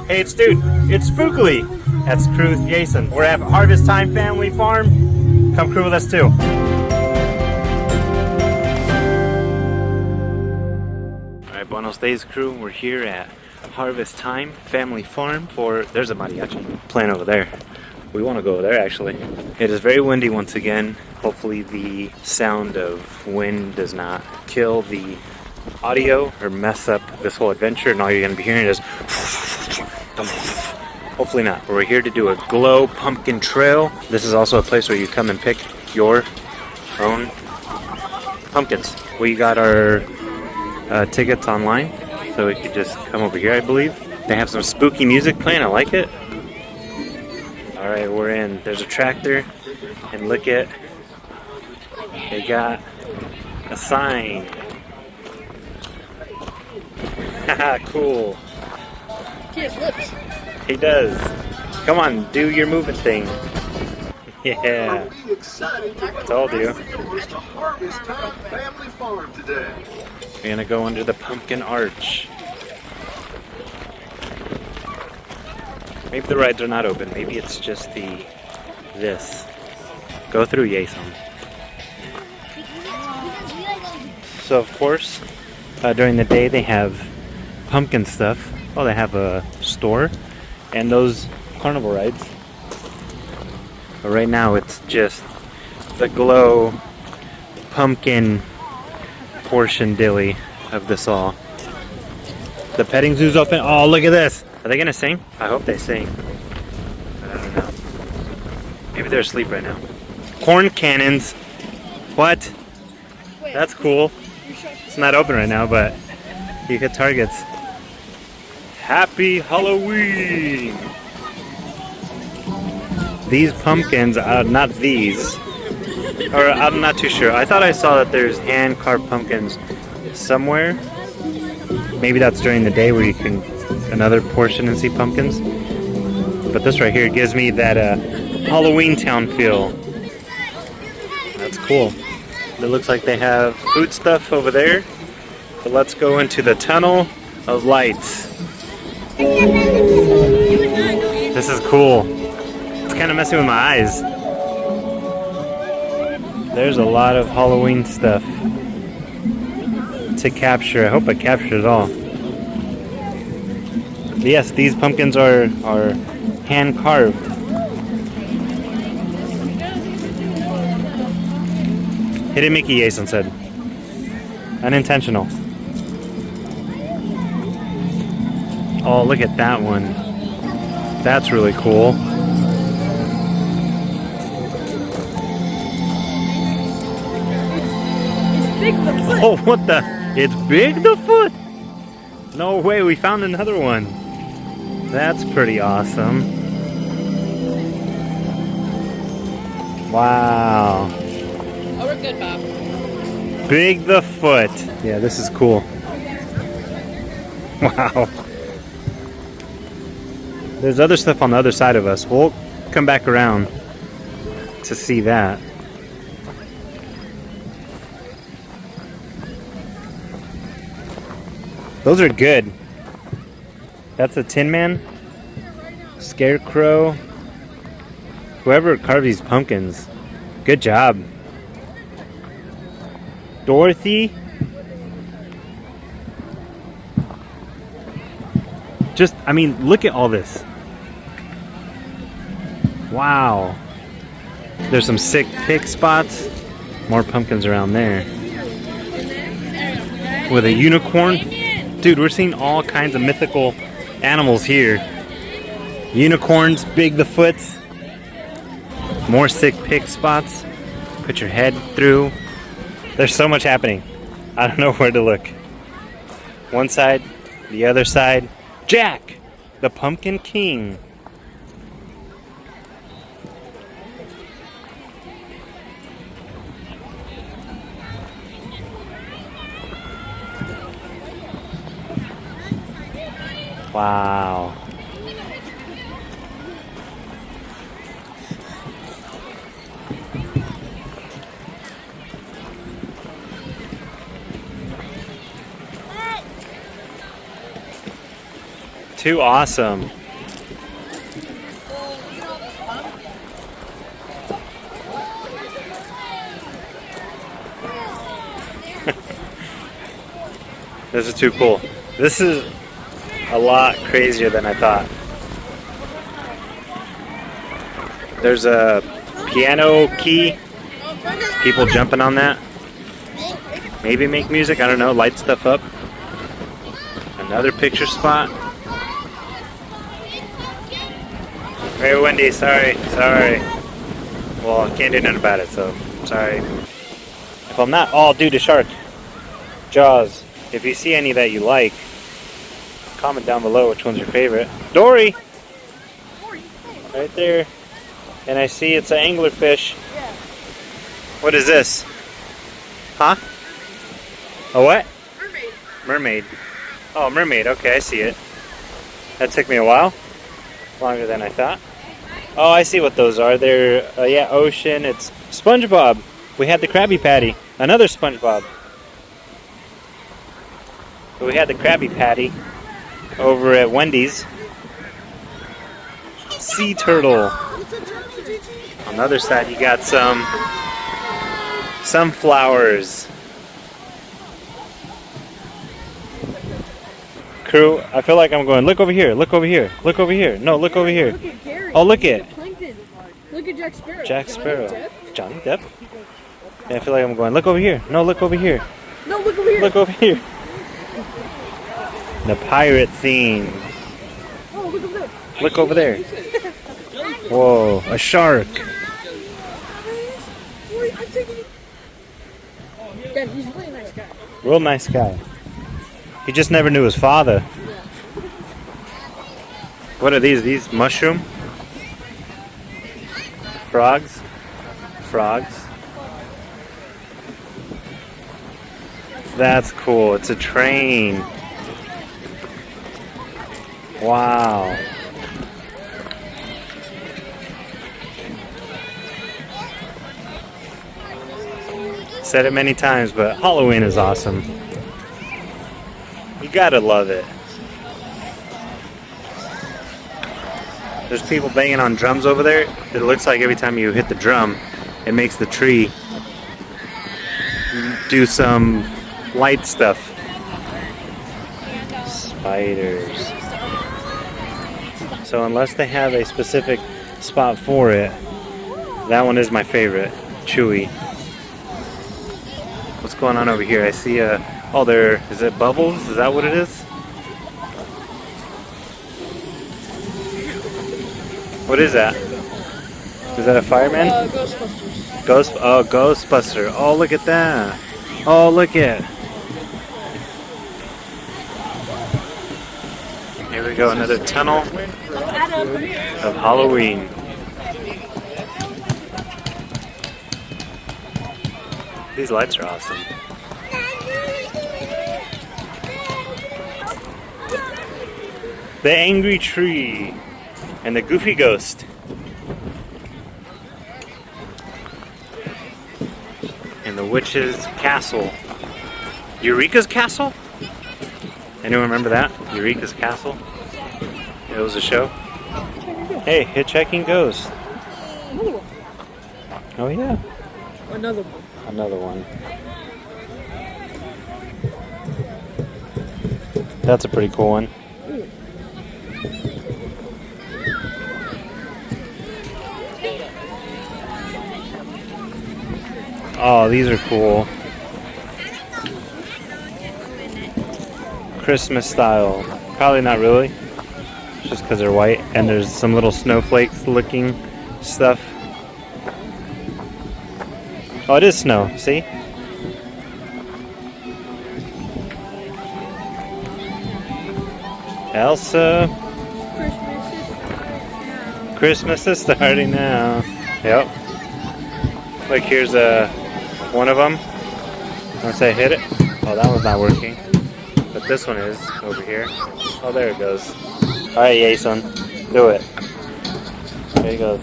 Hey, it's Dude. It's Spookily. That's crew with Jason. We're at Harvest Time Family Farm. Come crew with us too. Alright, Buenos Days crew. We're here at Harvest Time Family Farm for... There's a mariachi playing over there. We want to go over there actually. It is very windy once again. Hopefully the sound of wind does not kill the audio or mess up this whole adventure, and all you're going to be hearing is... Hopefully not. We're here to do a glow pumpkin trail. This is also a place where you come and pick your own pumpkins. We got our tickets online, so we could just come over here, I believe. They have some spooky music playing. I like it. Alright, we're in. There's a tractor, and look at, they got a sign. Haha, cool. He has lips. He does. Come on, do your moving thing. Yeah. Told you. We're gonna go under the pumpkin arch. Maybe the rides are not open. Maybe it's just this. Go through, Jason. So of course, during the day they have pumpkin stuff. Oh, they have a store and those carnival rides. But right now it's just the glow pumpkin portion dilly of this all. The petting zoo's open. Oh, look at this. Are they gonna sing? I hope they sing. But I don't know. Maybe they're asleep right now. Corn cannons. What? That's cool. It's not open right now, but you hit targets. Happy Halloween! These pumpkins, not these. Or I'm not too sure. I thought I saw that there's hand-carved pumpkins somewhere. Maybe that's during the day where you can another portion and see pumpkins. But this right here gives me that Halloween town feel. That's cool. It looks like they have food stuff over there. But let's go into the tunnel of lights. This is cool. It's kind of messing with my eyes. There's a lot of Halloween stuff to capture. I hope I captured it all. Yes, these pumpkins are hand carved. Hidden Mickey, Jason said. Unintentional. Oh, look at that one. That's really cool. It's Bigfoot. Oh, what the? It's Bigfoot? No way, we found another one. That's pretty awesome. Wow. Oh, we're good, Bob. Bigfoot. Yeah, this is cool. Wow. There's other stuff on the other side of us. We'll come back around to see that. Those are good. That's a Tin Man, Scarecrow, whoever carved these pumpkins. Good job. Dorothy. Just, I mean, look at all this. Wow. There's some sick pick spots. More pumpkins around there. With a unicorn. Dude, we're seeing all kinds of mythical animals here. Unicorns, Big the Foots. More sick pick spots. Put your head through. There's so much happening. I don't know where to look. One side, the other side. Jack, the Pumpkin King. Wow. Too awesome. This is too cool. This is a lot crazier than I thought. There's a piano key. People jumping on that. Maybe make music, I don't know, light stuff up. Another picture spot. Hey Wendy, sorry. Well, I can't do nothing about it, so sorry. If I'm not, oh dude, a shark. Jaws. If you see any that you like, comment down below which one's your favorite. Dory! Right there. And I see it's an anglerfish. Yeah. What is this? Huh? A what? Mermaid. Mermaid. Oh, mermaid. Okay, I see it. That took me a while. Longer than I thought. Oh, I see what those are. They're, yeah, ocean. It's SpongeBob. We had the Krabby Patty. Another SpongeBob. We had the Krabby Patty over at Wendy's. Sea turtle. On the other side, you got some sunflowers. Crew, I feel like I'm going, look over here, look over here, look over here. No, look over here. Look at Gary. Oh, look at Look at Jack Sparrow. Jack Sparrow. Johnny Depp? Yeah, I feel like I'm going, look over here. No, look over here. No, look over here. Look over here. The pirate theme. Oh, look over there. Look over there. Whoa, a shark. Dad, he's a really nice guy. Real nice guy. He just never knew his father. What are these? These mushroom? Frogs? Frogs. That's cool. It's a train. Wow. Said it many times, but Halloween is awesome. You gotta love it. There's people banging on drums over there. It looks like every time you hit the drum, it makes the tree do some light stuff. Spiders. So unless they have a specific spot for it, that one is my favorite. Chewy. What's going on over here? I see a... Oh, there... Is it bubbles? Is that what it is? What is that? Is that a fireman? Ghostbusters. Oh, Ghostbuster. Oh, look at that. Oh, look at. Here we go, another tunnel of Halloween. These lights are awesome. The angry tree and the goofy ghost. And the witch's castle. Eureka's Castle? Anyone remember that? Eureka's Castle? It was a show. Hey, Hitchhiking Ghost. Oh yeah. Another one. Another one. That's a pretty cool one. Oh, these are cool. Christmas style. Probably not really. Just because they're white and there's some little snowflakes looking stuff. Oh, it is snow. See? Elsa. Christmas is starting now. Yep. Like here's one of them. Once I hit it. Oh, that one's not working. But this one is over here. Oh, there it goes. Alright, Jason. Do it. There he goes.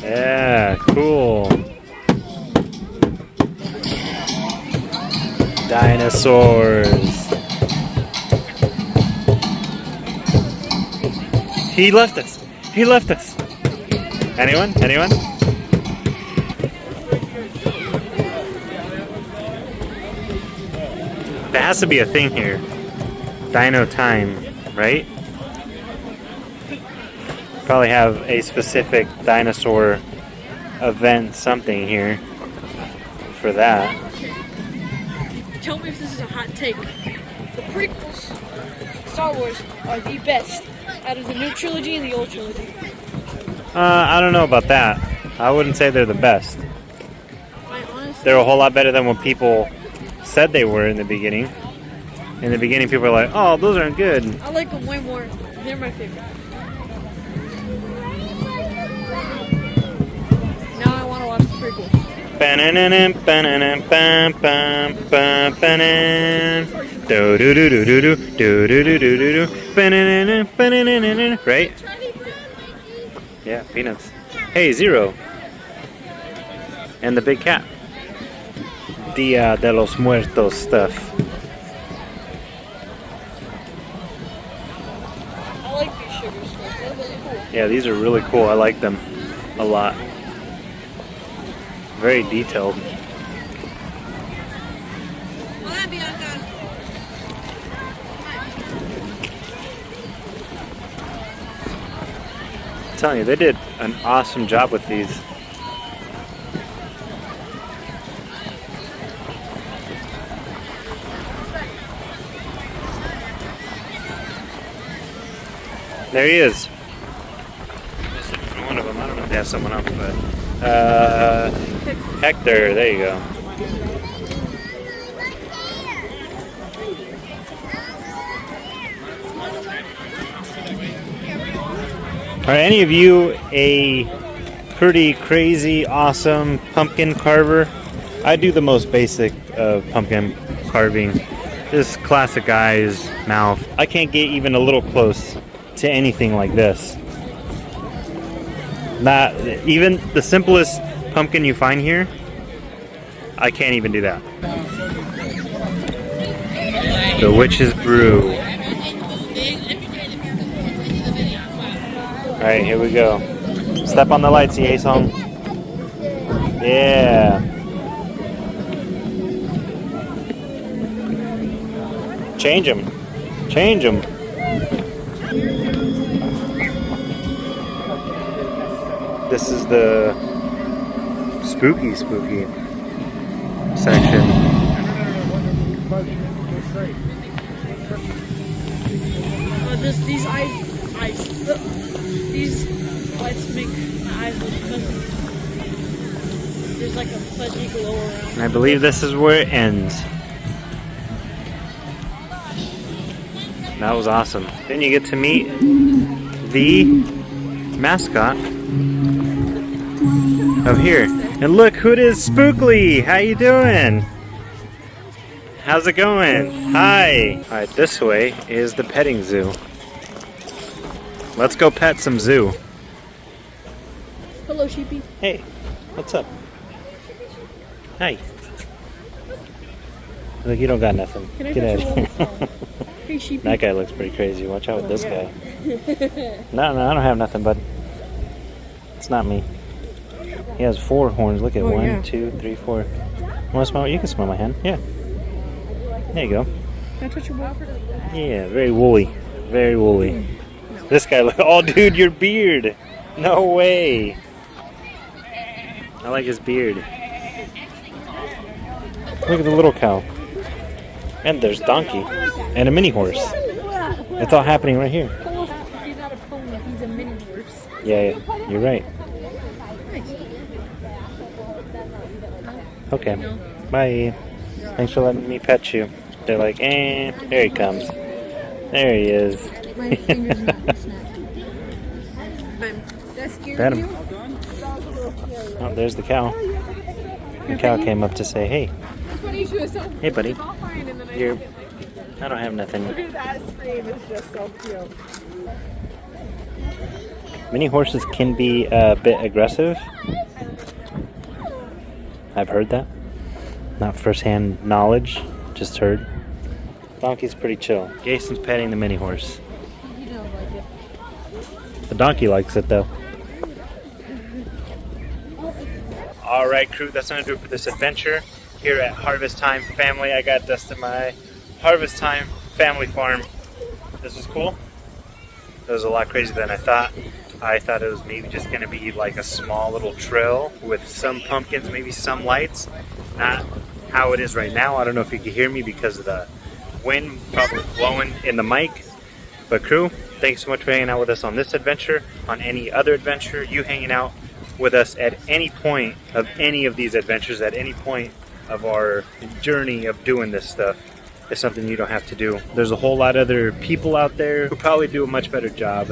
Yeah, cool. Dinosaurs. He left us. He left us. Anyone? Anyone? There has to be a thing here. Dino Tyme, right? Probably have a specific dinosaur event something here for that. Tell me if this is a hot take. The prequels, Star Wars, are the best out of the new trilogy and the old trilogy. I don't know about that. I wouldn't say they're the best. Honestly, They're a whole lot better than what people said they were in the beginning. In the beginning, people were like, "Oh, those aren't good." I like them way more. They're my favorite. Now I want to watch the prequels. Right? Yeah, peanuts. Hey, Zero. And the big cat. Dia de los Muertos stuff. I like these sugar stuff. They're really cool. Yeah, these are really cool. I like them a lot. Very detailed. I'm telling you, they did an awesome job with these. There he is. One of them. I don't know if they have someone else, but Hector. There you go. Are any of you a pretty crazy, awesome pumpkin carver? I do the most basic of pumpkin carving. This classic guy's mouth. I can't get even a little close to anything like this. Not even the simplest pumpkin you find here, I can't even do that. The Witch's Brew. Alright, here we go. Step on the lights, Yay Song. Yeah. Change them. Change them. This is the spooky section. These lights make my eyes look fuzzy. There's like a fuzzy glow around. And I believe this is where it ends. That was awesome. Then you get to meet the mascot of here. And look who it is, Spookly! How you doing? How's it going? Hi! Alright, this way is the petting zoo. Let's go pet some zoo. Hello, sheepy. Hey, what's up? Hi. Look, you don't got nothing. Can I Get out touch of your here. wall? Hey, sheepy. That guy looks pretty crazy. Watch out with this guy. No, I don't have nothing, bud. It's not me. He has 4 horns. Look at 1, 2, 3, 4. Want to smell? You can smell my hand. Yeah. There you go. Can I touch your wall? Yeah, very woolly. Very woolly. No. This guy, oh dude, your beard. No way. I like his beard. Look at the little cow. And there's donkey. And a mini horse. It's all happening right here. He's not a pony, he's a mini horse. Yeah, you're right. Okay. Bye. Thanks for letting me pet you. They're like, eh, there he comes. There he is. My finger's not snappy. That scared Pet him. you? Oh, there's the cow. The cow came up to say, hey. Hey, buddy. You're... I don't have nothing. Look at that scream, it's just so cute. Mini horses can be a bit aggressive. I've heard that. Not first-hand knowledge, just heard. Donkey's pretty chill. Jason's petting the mini horse. You don't like it. The donkey likes it though. Alright crew, that's gonna do it for this adventure here at Harvest Time Family. I got Dustin my Harvest Time Family Farm. This was cool. It was a lot crazier than I thought. I thought it was maybe just gonna be like a small little trail with some pumpkins, maybe some lights. Not how it is right now. I don't know if you can hear me because of the wind probably blowing in the mic. But crew, thanks so much for hanging out with us on this adventure. On any other adventure, you hanging out with us at any point of any of these adventures, at any point of our journey of doing this stuff, is something you don't have to do. There's a whole lot of other people out there who probably do a much better job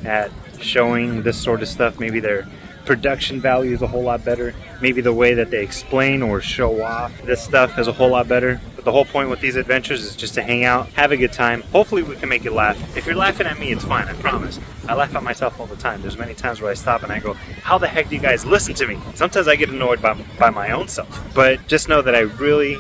at showing this sort of stuff. Maybe their production value is a whole lot better. Maybe the way that they explain or show off this stuff is a whole lot better. But the whole point with these adventures is just to hang out, have a good time. Hopefully we can make you laugh. If you're laughing at me, it's fine, I promise. I laugh at myself all the time. There's many times where I stop and I go, how the heck do you guys listen to me? Sometimes I get annoyed by my own self. But just know that I really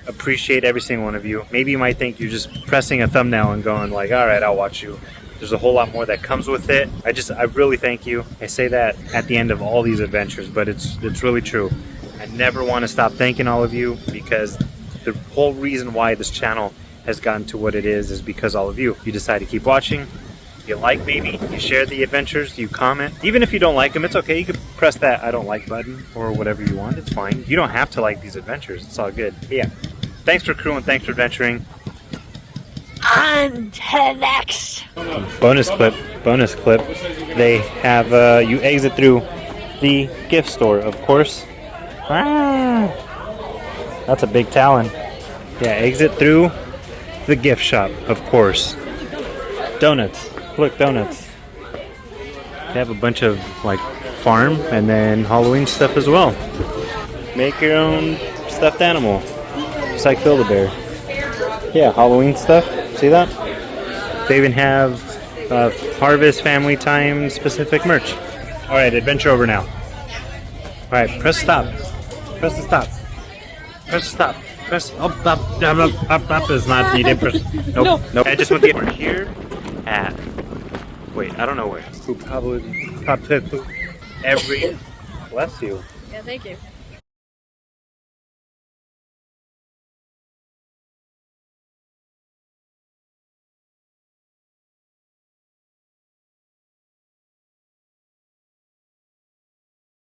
appreciate every single one of you. Maybe you might think you're just pressing a thumbnail and going like, all right, I'll watch you. There's a whole lot more that comes with it. I really thank you. I say that at the end of all these adventures, but it's really true. I never want to stop thanking all of you, because the whole reason why this channel has gotten to what it is because all of you. You decide to keep watching. You like, maybe you share the adventures, you comment. Even if you don't like them, it's okay. You can press that I don't like button or whatever you want. It's fine. You don't have to like these adventures. It's all good. But yeah. Thanks for crewing. Thanks for adventuring. On to the next. Bonus clip. They have you exit through the gift store, of course. Ah, that's a big talon. Yeah, exit through the gift shop, of course. Donuts. Look, donuts. They have a bunch of like farm and then Halloween stuff as well. Make your own stuffed animal. Just like Build-A-Bear. Yeah, Halloween stuff. See that? They even have Harvest Family Time specific merch. Alright, adventure over now. Alright, press stop. Press the stop. Press the stop. Press up is not needed. Nope. I just want to get over here at, wait, I don't know where. Who probably every, bless you. Yeah, thank you.